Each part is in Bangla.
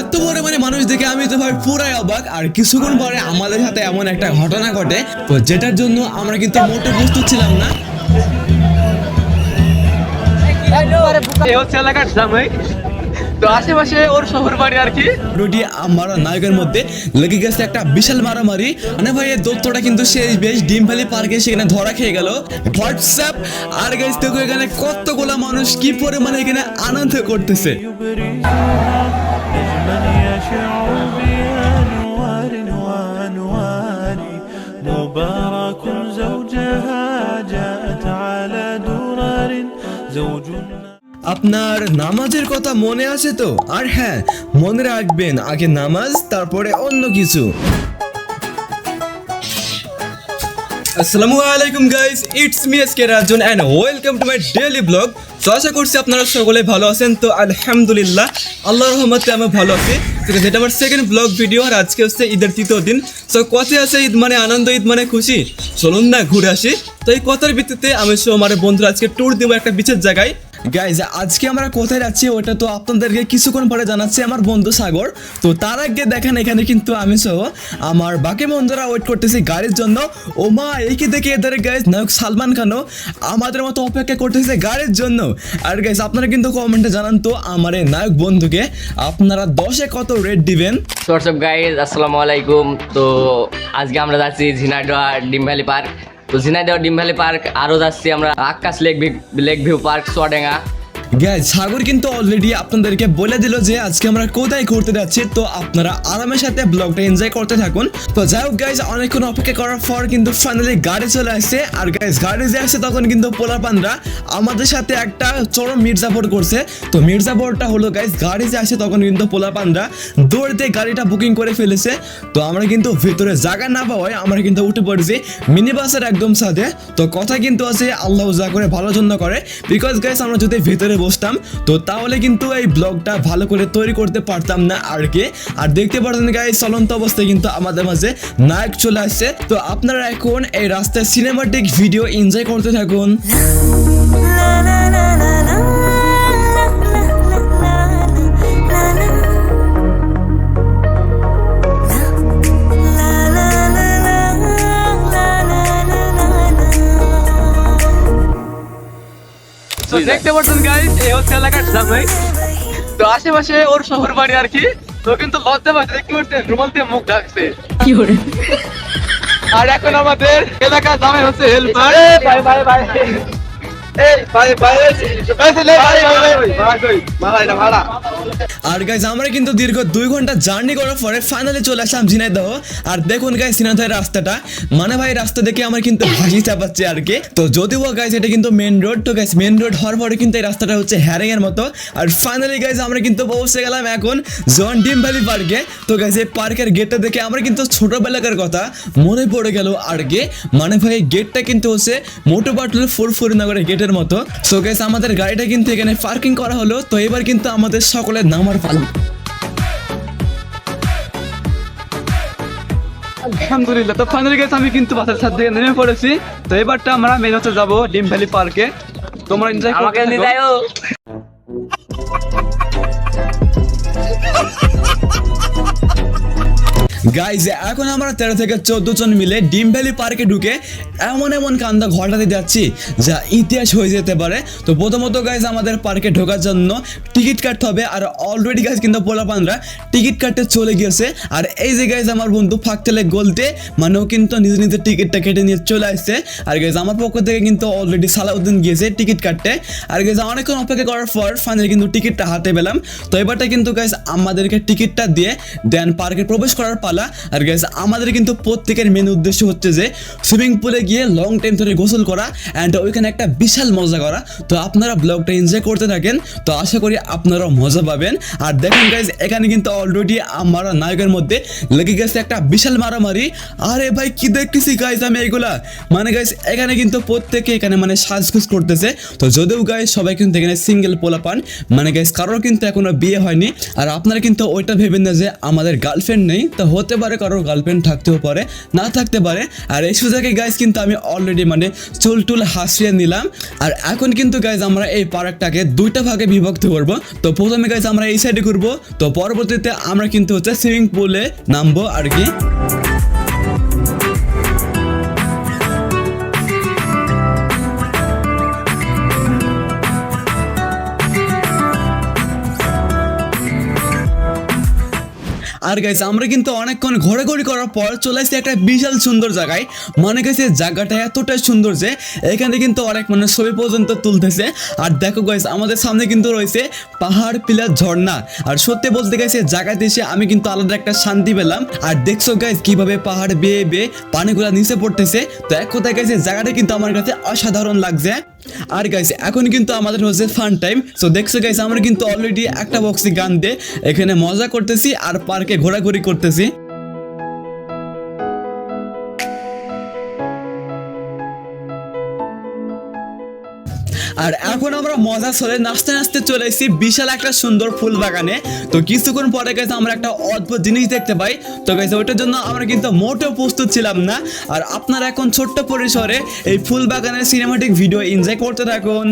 এত পরিমাণে মানুষ দেখে আমি তো ভাই পুরাই অবাক। আর কিছুক্ষণ পরে আমাদের সাথে এমন একটা ঘটনা ঘটে, তো যেটার জন্য আমরা কিন্তু মোটে প্রস্তুত ছিলাম না। তো আশেপাশে ওর শহর বাড়ি আর কি আমার নায়কের মধ্যে লেগে গেছে একটা বিশাল মারামারি। মানে ভাই এই দত্তটা কিন্তু সেই বেশ ডিম ভ্যালি পার্কে সেখানে ধরা খেয়ে গেল হোয়াটসঅ্যাপ। আর গাইস দেখো এখানে কতগুলা মানুষ কি পরিমাণে এখানে আনন্দ করতেছে। আপনার নামাজের কথা মনে আছে তো? আর হ্যাঁ, মনে রাখবেন আগে নামাজ তারপরে অন্য কিছু। আসসালামু আলাইকুম guys, it's me SK Rajan and welcome to my daily blog. তো আশা করছি আপনারা সকলে ভালো আছেন। তো আলহামদুলিল্লাহ আল্লাহর রহমতে আমি ভালো আছি। ঠিক আছে, এটা আমার সেকেন্ড ব্লগ ভিডিও আর আজকে হচ্ছে ঈদের তৃতীয় দিন। তো কথায় আছে ঈদ মানে আনন্দ, ঈদ মানে খুশি, চলুন না ঘুরে আসি। তো এই কথার ভিত্তিতে আমি আমার বন্ধুরা আজকে ট্যুর দেবো একটা বিশেষ জায়গায়। গাইজ আজকে আমরা কোথায় যাচ্ছি ওটা তো আপনাদেরকে কিছুক্ষণ পরে জানাচ্ছি আমার বন্ধু সাগর। তো তার আগে দেখেন এখানে কিন্তু আমি সহ আমার বাকি বন্ধুরা ওয়েট করতেছি গাড়ির জন্য। ও মা এই কি দেখে এদের গাইজ নায়ক সালমান খানও আমাদের মতো অপেক্ষা করতেছে গাড়ির জন্য। আর গাইজ আপনারা কিন্তু কমেন্টে জানান তো আমার এই নায়ক বন্ধুকে আপনারা 10-এ কত রেট দিবেন। হোয়াটসঅ্যাপ গাইজ, আসসালামু আলাইকুম। তো আজকে আমরা যাচ্ছি ঝিনাইদহ ডিম ভ্যালি পার্ক। তো ঝিনাইদহ ডিম ভ্যালি পার্ক, আরও যাচ্ছি আমরা Akash lake view park Chuadanga. Guys সাগর কিন্তু অলরেডি আপনাদেরকে বলে দিল যে আজকে আমরা কোথায় ঘুরতে যাচ্ছি। তো আপনারা আরামের সাথে ব্লগটা এনজয় করতে থাকুন। তো যাই হোক গাইজ, অনেকক্ষণ অপেক্ষা করার পর কিন্তু ফাইনালি গাড়ি চলে আসছে। আর গাইজ গাড়ি যে আসছে তখন কিন্তু পোলাপানরা আমাদের সাথে একটা চরম মির্জাফর করছে। তো মির্জাফরটা হলো গাইজ, গাড়ি যে আসছে তখন কিন্তু পোলাপানরা দৌড়তে গাড়িটা বুকিং করে ফেলেছে। তো আমরা কিন্তু ভিতরে জায়গা না পাওয়ায় আমরা কিন্তু উঠে পড়েছি মিনি বাসের একদম সাথে। তো কথা কিন্তু আছে আল্লাহ যা করে ভালোর জন্য করে, বিকজ গাইজ আমরা যদি ভিতরে বসতাম তো তাহলে কিন্তু এই ব্লগটা ভালো করে তৈরি করতে পারতাম না আর কি। আর দেখতে পারতেন গাইস চলন্ত অবস্থায় কিন্তু আমাদের মাঝে নায়ক চলে আসছে। তো আপনারা এখন এই রাস্তায় সিনেমাটিক ভিডিও এনজয় করতে থাকুন। তো দেখতে পাচ্ছেন গাইস এই হচ্ছে এলাকার জামাই। তো আশেপাশে ওর শহর বাড়ি আর কি। তো কিন্তু লজ্জা পাচ্ছে, দেখতে পাচ্ছেন রুমাল দিয়ে মুখ ঢাকছে। কি করে? আর এখন আমাদের এলাকার জামাই হচ্ছে হেল্পার। ভাই ভাই ভাই আর গাইজ আমরা কিন্তু দীর্ঘ 2 ঘন্টা জার্নি করার পরে ফাইনালি চলে আসলাম ঝিনাইদহ। আর দেখুন গাইজ ঝিনাইদহের রাস্তাটা, মানে ভাই রাস্তা দেখে আমার কিন্তু হাসি চাপাচ্ছে আর কি। তো যদিও গাইজ এটা কিন্তু মেন রোড, তো গাইজ মেন রোড হওয়ার পরে কিন্তু এই রাস্তাটা হচ্ছে হ্যারিং এর মতো। আর ফাইনালি গাইজ আমরা কিন্তু পৌঁছে গেলাম এখন জন ডিম ভ্যালি পার্কে। তো গাইজ এই পার্কের গেটটা দেখে আমরা কিন্তু ছোটবেলাকার কথা মনে পড়ে গেল আর কি। মানে ভাই গেটটা কিন্তু হচ্ছে মোটু পাটলের ফুরফুরিনগরের গেটের মতো। সো গাইস আমাদের গাড়িটা কিন্তু এখানে পার্কিং করা হলো। তো এবার কিন্তু আমাদের সকলের নামার পালা। আলহামদুলিল্লাহ। তো ফাইনালি গাইস আমি কিন্তু বাসের ছাদ থেকে নেমে পড়েছি। তো এবারটা আমরা মেন হচ্ছে যাবো ডিম ভ্যালি পার্কে। তোমরা এনজয় করতে থাকো। গাইজ এখন আমরা 13 থেকে 14 জন মিলে ডিম ভ্যালি পার্কে ঢুকে এমন কান্দা ঘটাতে যাচ্ছি যা ইতিহাস হয়ে যেতে পারে। তো প্রথমত গাইজ আমাদের পার্কে ঢোকার জন্য টিকিট কাটতে হবে। আর অলরেডি গাইজ কিন্তু পোলাপানরা টিকিট কাটতে চলে গিয়েছে। আর এই যে গাইজ আমার বন্ধু ফাঁকতেলে গলতে মানেও কিন্তু নিজের টিকিটটা কেটে নিয়ে চলে আসছে। আর গাইজ আমার পক্ষ থেকে কিন্তু অলরেডি সালাউদ্দিন গিয়েছে টিকিট কাটতে। আর গাইজ অনেকক্ষণ অপেক্ষা করার পর ফাইনালি কিন্তু টিকিটটা হাতে পেলাম। তো এবারটা কিন্তু গাইজ আমাদেরকে টিকিটটা দিয়ে দেন পার্কে প্রবেশ করার পালা। আর গাইস আমাদের কিন্তু প্রত্যেকের মেন উদ্দেশ্য হচ্ছে যে সুইমিং পুলে গিয়ে লং টাইম ধরে গোসল করা অ্যান্ড ওইখানে একটা বিশাল মজা করা। তো আপনারা ব্লগটা এনজয় করতে থাকেন, তো আশা করি আপনারাও মজা পাবেন। আর দেখেন গাইস এখানে কিন্তু অলরেডি আমার নায়কের মধ্যে লেগে গেছে একটা বিশাল মারামারি। আরে ভাই কি দেখতেছি গাইস আমি এইগুলা, মানে গাইস এখানে কিন্তু প্রত্যেকে এখানে মানে সাজগুজ করতেছে। তো যদিও গাইস সবাই কিন্তু এখানে সিঙ্গেল পোলাপান, মানে গাইস কারোর কিন্তু এখনো বিয়ে হয়নি। আর আপনারা কিন্তু ওইটা ভেবেন না যে আমাদের গার্লফ্রেন্ড নেই, তো হতে হতে পারে কারোর গার্লফ্রেন্ড থাকতেও পারে, না থাকতে পারে। আর এই সুযোগে গাইজ কিন্তু আমি অলরেডি মানে চুল টুল হাসিয়ে নিলাম। আর এখন কিন্তু গাইজ আমরা এই পার্কটাকে দুইটা ভাগে বিভক্ত করব। তো প্রথমে গাইজ আমরা এই সাইডে ঘুরবো, তো পরবর্তীতে আমরা কিন্তু হচ্ছে সুইমিং পুলে নামবো আর কি। আর গাইস আমরা কিন্তু অনেকক্ষণ ঘোরাঘুরি করার পর চলে আসছি একটা বিশাল সুন্দর জায়গায়। মনে গেছে জায়গাটা এতটাই সুন্দর যে এখানে কিন্তু অনেক মানে ছবি পর্যন্ত তুলতেছে। আর দেখো গাইস আমাদের সামনে কিন্তু রয়েছে পাহাড় পিলার ঝর্ণা। আর সত্যি বলতে গেছে জায়গাতে এসে আমি কিন্তু আলাদা একটা শান্তি পেলাম। আর দেখছো গাইস কিভাবে পাহাড় বেয়ে বেয়ে পানিগুলো নিচে পড়তেছে। তো এক কথায় গেছে জায়গাটা কিন্তু আমার কাছে অসাধারণ লাগছে। আর গাইস এখন কিন্তু আমাদের হচ্ছে ফান টাইম। সো দেখছো গাইস আমরা কিন্তু অলরেডি একটা বক্সে গান দিয়ে এখানে মজা করতেছি আর পার্কে ঘোরাঘুরি করতেছি। আর এখন আমরা মজা চলে নাচতে নাচতে চলে এসেছি বিশাল একটা সুন্দর ফুল বাগানে। তো কিছুক্ষণ পরে গেছে আমরা একটা অদ্ভুত জিনিস দেখতে পাই। তো গেছে ওইটার জন্য আমরা কিন্তু মোটেও প্রস্তুত ছিলাম না। আর আপনারা এখন ছোট্ট পরিসরে এই ফুল বাগানের সিনেমাটিক ভিডিও এনজয় করতে থাকুন।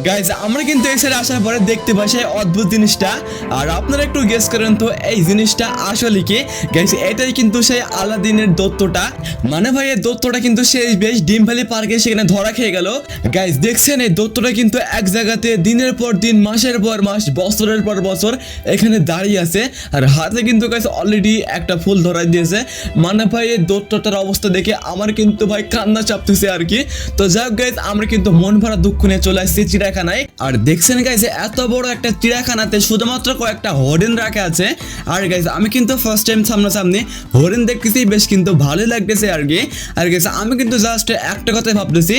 গাইজ আমরা কিন্তু এই সাইডে আসার পরে দেখতে পাই সেই অদ্ভুত জিনিসটা। আর আপনারা একটু গেস করেন তো এই জিনিসটা আসলে কি। গাইজ এটাই কিন্তু সেই আলাদিনের দৈত্যটা। মানে ভাই এই দৈত্যটা কিন্তু সেই বেশ ডিম ভ্যালি পার্কে সেখানে ধরা খেয়ে গেল। গাইজ দেখছেন এই দৈত্যটা কিন্তু এক জায়গাতে দিনের পর দিন মাসের পর মাস বছরের পর বছর এখানে দাঁড়িয়ে আছে। আর হাতে কিন্তু গাইজ অলরেডি একটা ফুল ধরাই দিয়েছে। মানে ভাই এই দৈত্যটার অবস্থা দেখে আমার কিন্তু ভাই কান্না চাপতেছে আর কি। তো যাই হোক গাইজ আমরা কিন্তু মন ভরা দুঃখ নিয়ে চলে আসছি চিড়িয়াখানায়। আর দেখছেন গাইজ এত বড় একটা চিড়িয়াখানাতে শুধুমাত্র কয়েকটা হরিণ রাখা আছে। আর গাইজ আমি কিন্তু ফার্স্ট টাইম সামনাসামনি হরিণ দেখতেছি, বেশ কিন্তু ভালোই লাগতেছে আর কি। আর গাইজ আমি কিন্তু জাস্ট একটা কথাই ভাবতেছি,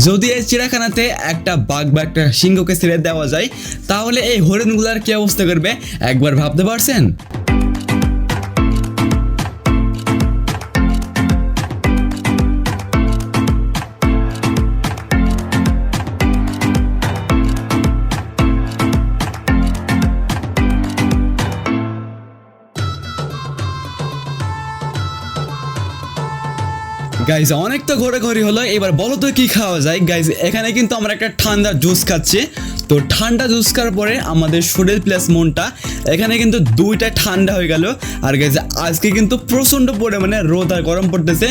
যদি এই চিড়িয়াখানাতে একটা বাঘ বা একটা সিংহকে ছেড়ে দেওয়া যায় তাহলে এই হরিণগুলার কি অবস্থা করবে একবার ভাবতে পারছেন? গাইজ অনেক তো ঘোরাঘুরি হলো, এবার বলো তো কি খাওয়া যায়। গাইজ এখানে কিন্তু আমরা একটা ঠান্ডা জুস খাচ্ছি। তো ঠান্ডা জুস খাওয়ার পরে আমাদের শরীর প্লাস মনটা এখানে কিন্তু দুইটা ঠান্ডা হয়ে গেল। আর গাইজ আজকে কিন্তু প্রচণ্ড পরিমাণে রোদ আর গরম পড়তেছে।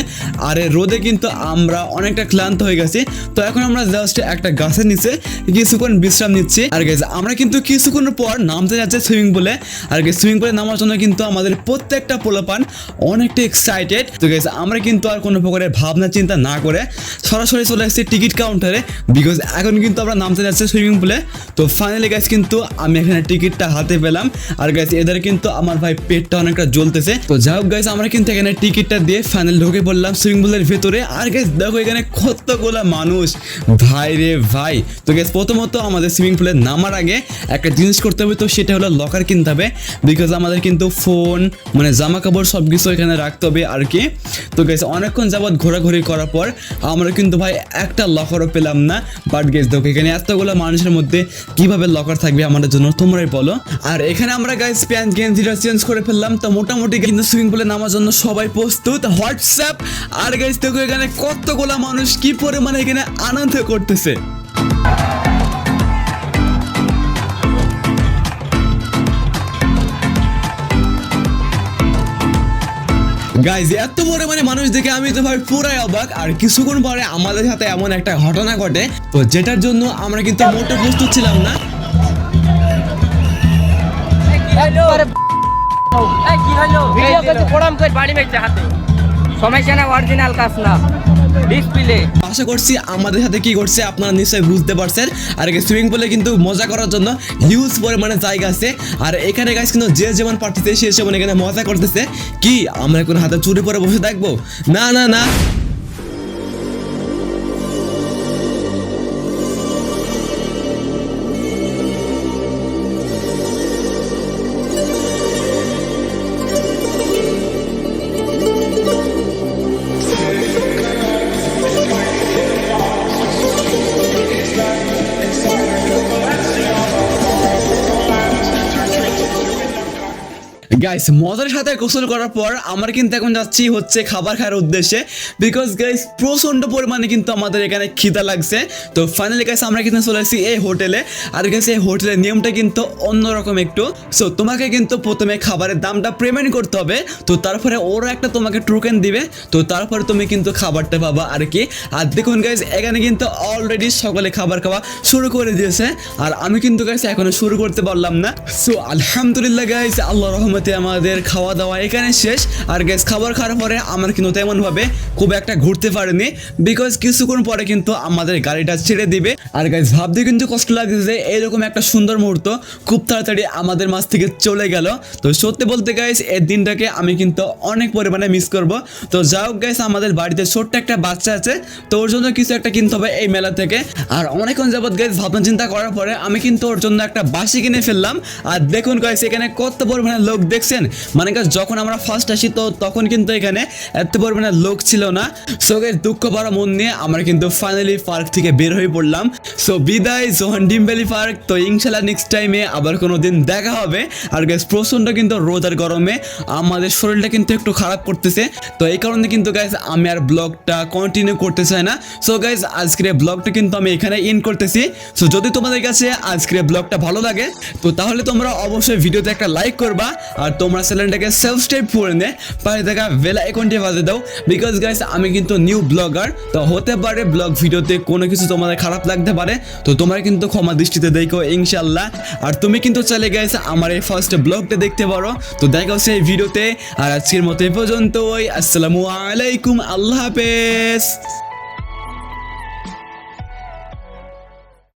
আর এই রোদে কিন্তু আমরা অনেকটা ক্লান্ত হয়ে গেছি। তো এখন আমরা জাস্ট একটা গাছের নিচে কিছুক্ষণ বিশ্রাম নিচ্ছি। আর গাইজ আমরা কিন্তু কিছুক্ষণ পর নামতে যাচ্ছি সুইমিং পুলে। আর গাইজ সুইমিং পুলে নামার জন্য কিন্তু আমাদের প্রত্যেকটা পোলাপান অনেকটা এক্সাইটেড। তো গাইজ আমরা কিন্তু আর কোনো প্রকারের ভাবনা চিন্তা না করে সরাসরি চলে আসছি টিকিট কাউন্টারে, বিকজ এখন কিন্তু আমরা নামতে যাচ্ছি সুইমিং পুলে। তো ফাইনালি গাইজ কিন্তু আমি এখানে টিকিটটা হাতে পেলাম। আর গাইজ এদের কিন্তু আমার ভাই পেটটা অনেকটা জ্বলতেছে। তো যাই হোক গাইজ আমরা কিন্তু এখানে টিকিটটা দিয়ে ফাইনাল ঢুকে পড়লাম সুইমিং পুলের ভেতরে। আর গাইজ দেখো এখানে কতগুলো মানুষ, ভাই রে ভাই। তো গাইজ প্রথমত আমাদের সুইমিং পুলে নামার আগে একটা জিনিস করতে হবে, তো সেটা হলো লকার কিনতে হবে। বিকজ আমাদের কিন্তু ফোন মানে জামা কাপড় সব কিছু এখানে রাখতে হবে আর কি। তো গাইজ অনেকক্ষণ যাবৎ ঘোরাঘুরি করার পর আমরা কিন্তু ভাই একটা লকারও পেলাম না। বাট গাইজ দেখো এখানে এতগুলো মানুষের মধ্যে কিভাবে লকার থাকবে আমাদের জন্য তোমরাই বলো। আর এখানে আমরা গাইজ প্যান্ট গেঞ্জিটা চেঞ্জ করে ফেললাম। তো মোটামুটি কিন্তু সুইমিং পুলে নামার জন্য সবাই প্রস্তুত, হোয়াটসঅ্যাপ। আর গাইজ দেখো এখানে কতগুলো মানুষ কি পরিমাণে এখানে আনন্দ করতেছে। গাইজ এত পরিমাণে মানুষ দেখে আমি তো ভাই পুরাই অবাক। আর কিছুক্ষণ পরে আমাদের সাথে এমন একটা ঘটনা ঘটে, তো যেটার জন্য আমরা কিন্তু মোটেও প্রস্তুত ছিলাম না। আশা করছি আমাদের সাথে কি করছে আপনারা নিশ্চয়ই বুঝতে পারছেন। আর সুইমিং পুলে কিন্তু মজা করার জন্য হিউজ পরিমাণে জায়গা আছে। আর এখানে গাইস কিন্তু যে যেমন পারতেছে সে সেমন এখানে মজা করতেছে। কি আমরা কোন হাতে চুরি পরে বসে থাকবো? না না না। গাইস মজার সাথে গোসল করার পর আমরা কিন্তু এখন যাচ্ছি হচ্ছে খাবার খাওয়ার উদ্দেশ্যে, বিকজ গাইস প্রচন্ড পরিমাণে কিন্তু আমাদের এখানে খিদা লাগছে। তো ফাইনালি গাইস আমরা কিন্তু চলে আসছি এই হোটেলে। আর গাইস এই হোটেলের নিয়মটা কিন্তু অন্যরকম একটু। সো তোমাকে কিন্তু প্রথমে খাবারের দামটা পেমেন্ট করতে হবে, তো তারপরে ওরা একটা তোমাকে টোকেন দিবে, তো তারপরে তুমি কিন্তু খাবারটা পাবা আর কি। আর দেখুন গাইস এখানে কিন্তু অলরেডি সকলে খাবার খাওয়া শুরু করে দিয়েছে, আর আমি কিন্তু গাইস এখনো শুরু করতে পারলাম না। সো আলহামদুলিল্লাহ গাইস, আল্লাহর রহমতে আমাদের খাওয়া দাওয়া এখানে শেষ। আর গাইস খাবার খাওয়ার পরে আমরা কিন্তু তেমনভাবে খুব একটা ঘুরতে পারিনি, বিকজ কিছুক্ষণ পরে কিন্তু আমাদের গাড়িটা ছেড়ে দিবে। আর গাইস ভাবতে কিন্তু কষ্ট লাগছে যে এইরকম একটা সুন্দর মুহূর্ত খুব তাড়াতাড়ি আমাদের মাঝ থেকে চলে গেল। তো সত্যি বলতে গাইস এই দিনটাকে আমি কিন্তু অনেক পরিমাণে মিস করব। তো যাই হোক গাইস, আমাদের বাড়িতে ছোট্ট একটা বাচ্চা আছে, তো ওর জন্য কিছু একটা কিনতে হবে এই মেলা থেকে। আর অনেকক্ষণ যাবত গাইস ভাবনা চিন্তা করার পরে আমি কিন্তু ওর জন্য একটা বাঁশি কিনে ফেললাম। আর দেখুন গাইস এখানে কত পরিমাণে লোক দেখছেন, মানে গাইস যখন আমরা ফার্স্ট আসি তো তখন কিন্তু এখানে এত পরিমাণে লোক ছিল না। সো গাইস দুঃখ ভরা মন নিয়ে আমরা কিন্তু ফাইনালি পার্ক থেকে বের হয়ে পড়লাম। সো বিদায় জোহান ডিম ভ্যালি পার্ক। তো ইনশাল্লাহ নেক্সট টাইমে আবার কোনো দিন দেখা হবে। আর গাইস প্রচন্ড কিন্তু রোদ আর গরমে আমাদের শরীরটা কিন্তু একটু খারাপ করতেছে, তো এই কারণে কিন্তু গাইস আমি আর ব্লগটা কন্টিনিউ করতে চাই না। সো গাইস আজকের ব্লগটা কিন্তু আমি এখানে এন্ড করতেছি। সো যদি তোমাদের কাছে আজকের ব্লগটা ভালো লাগে তো তাহলে তোমরা অবশ্যই ভিডিওতে একটা লাইক করবা, আর তোমরা চ্যানেলটাকে সাবস্ক্রাইব করে নে, পাশে থাকা বেল আইকনটি বাজিয়ে দাও, বিকজ গাইস আমি কিন্তু নিউ ব্লগার। তো হতে পারে ব্লগ ভিডিওতে কোনো কিছু তোমাদের খারাপ লাগতে পারে, তো তোমরা কিন্তু ক্ষমা দৃষ্টিতে দেখো ইনশাল্লাহ। আর তুমি কিন্তু চাইলে গাইস আমার এই ফার্স্ট ব্লগটা দেখতে পারো। তো দেখা হচ্ছে এই ভিডিওতে, আর আজকের মতো এই পর্যন্তই। আসসালামু আলাইকুম, আল্লাহ হাফেজ।